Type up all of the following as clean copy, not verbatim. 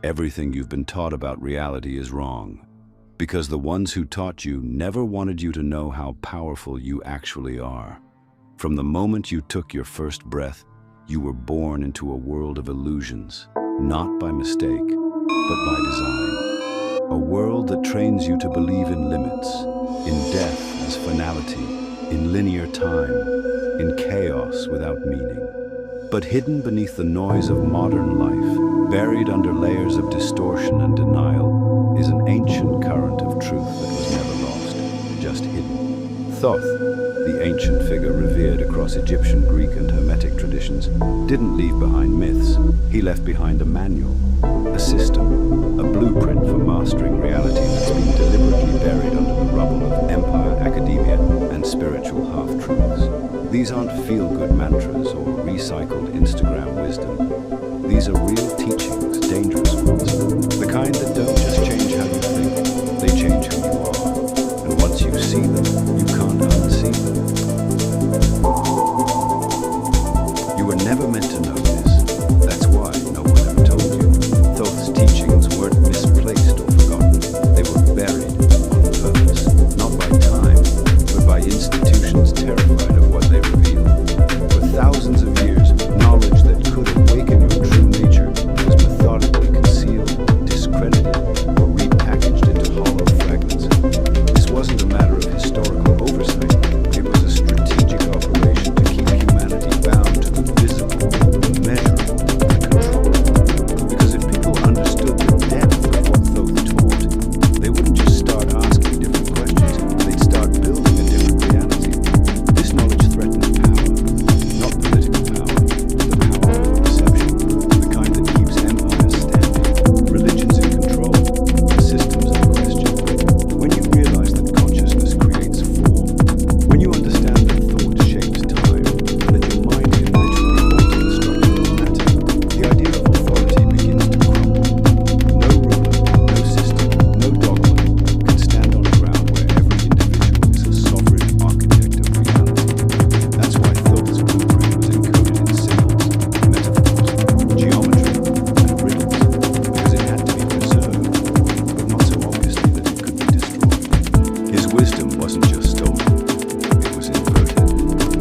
Everything you've been taught about reality is wrong, because the ones who taught you never wanted you to know how powerful you actually are. From the moment you took your first breath, you were born into a world of illusions, not by mistake, but by design. A world that trains you to believe in limits, in death as finality, in linear time, in chaos without meaning. But hidden beneath the noise of modern life, buried under layers of distortion and denial, is an ancient current of truth that was never lost, just hidden. Thoth, the ancient figure revered across Egyptian, Greek, and Hermetic traditions, didn't leave behind myths. He left behind a manual, a system, a blueprint for mastering reality that's been deliberately buried under the rubble of empire, academia, and spiritual half-truths. These aren't feel-good mantras or recycled Instagram wisdom. These are real teachings, dangerous ones, the kind that don't just change how you think, they change who you are. And once you see them, you can't unsee them. You were never meant to know this. That's why no one ever told you. Thoth's teachings weren't misplaced or forgotten. They were buried on purpose, not by time, but by institutions terrified of what they reveal. For thousands of years, knowledge that could awaken your true nature was methodically concealed, discredited, or repackaged into hollow fragments. This wasn't a matter of historical oversight. It was a strategic operation to keep humanity bound to the visible, the measurable, the controllable. Because if people understood the depth of what Thoth taught, they wouldn't just start asking different questions, they'd start building a different reality. This knowledge threatened power, not political power, the power of perception, the kind that keeps empires standing, religions in control, systems unquestioned. When you realize that consciousness creates form, when you understand that thought shapes time, that your mind can literally alter the structure of matter, the idea of authority begins to crumble. No ruler, no system, no dogma can stand on a ground where every individual is a sovereign architect of reality. That's why Thoth's blueprint was encoded in symbols, metaphors, geometry, and riddles, because it had to be preserved, but not so obviously that it could be destroyed. His wisdom wasn't just stolen, it was inverted.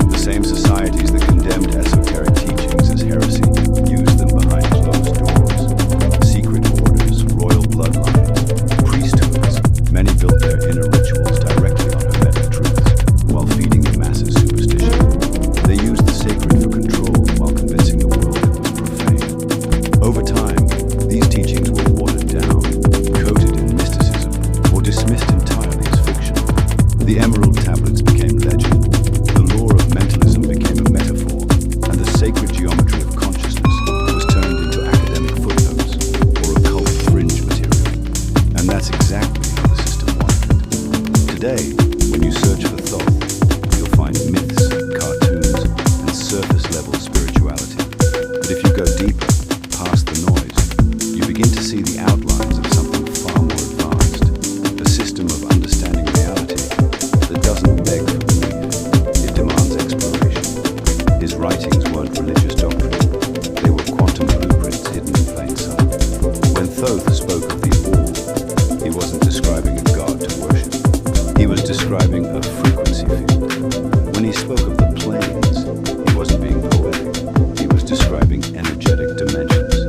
The same societies that condemned esoteric teachings as heresy used them behind closed doors. Secret orders, royal bloodlines, priesthoods, many built their inner rituals directly on Hermetic truths, while feeding the masses superstition. They used the sacred for control while convincing the world it was profane. Over time, these teachings were watered down, coated in mysticism, or dismissed entirely as fiction. The Emerald Tablets became legend, the lore of mentalism became a metaphor, and the sacred geometry of consciousness was turned into academic footnotes or occult fringe material. And that's exactly how the system wanted it. Today, when you search for Thoth, you'll find myths, cartoons, and surface-level spirituality. But if you go deeper, past the noise, you begin to see the outlines of something far more advanced, a system of understanding reality that doesn't beg for belief, it demands exploration. His writings weren't religious doctrine, they were quantum blueprints hidden in plain sight. When Thoth spoke of the All, he wasn't describing a god to worship, he was describing a frequency field. When he spoke of the planes, he wasn't being poetic, he was describing energetic dimensions.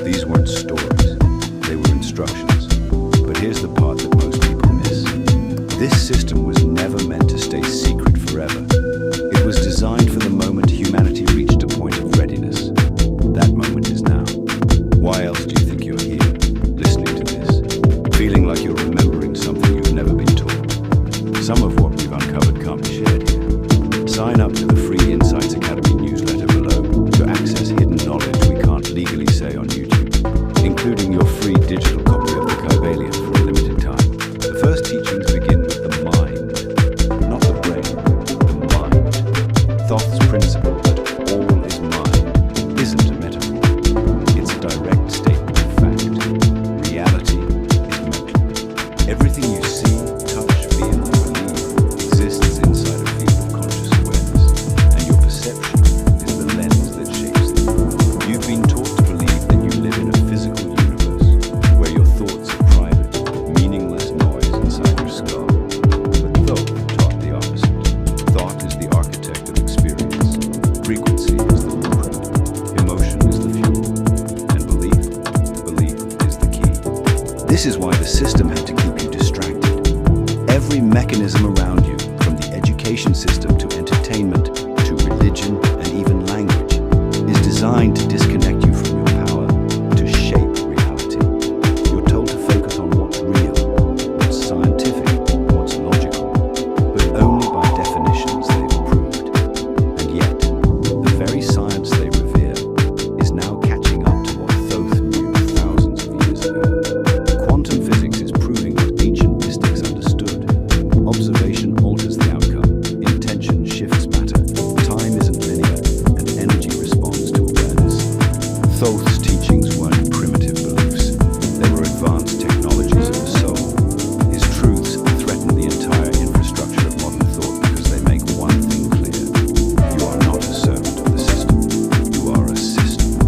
These weren't stories, they were instructions. But here's the part that most people miss. This system was never meant to stay secret forever. It was designed for the moment humanity reached a point of readiness. That moment is now. Why else do you think you're here? This is why the system had to keep you distracted. Every mechanism around you, from the education system to entertainment to religion and even language, is designed to disconnect you from your power to shape reality. You're told to focus on what's real, what's scientific, what's logical, but only by definitions they've approved. And yet, the very science they revere is now catching up to what Thoth knew thousands of years ago. Quantum physics is proving what ancient mystics understood. Observation alters the outcome, intention shifts matter, time isn't linear, and energy responds to awareness. Thoth's teachings weren't primitive beliefs, they were advanced technologies of the soul. His truths threaten the entire infrastructure of modern thought because they make one thing clear: you are not a servant of the system, you are a system.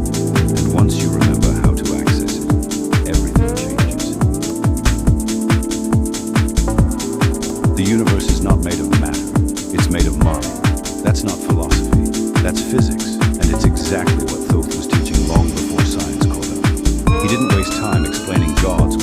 And once you remember how to access it, everything changes. The universe is not made of matter, it's made of mind. That's not philosophy, that's physics, and it's exactly what Thoth was teaching long before science caught up. He didn't waste time explaining God's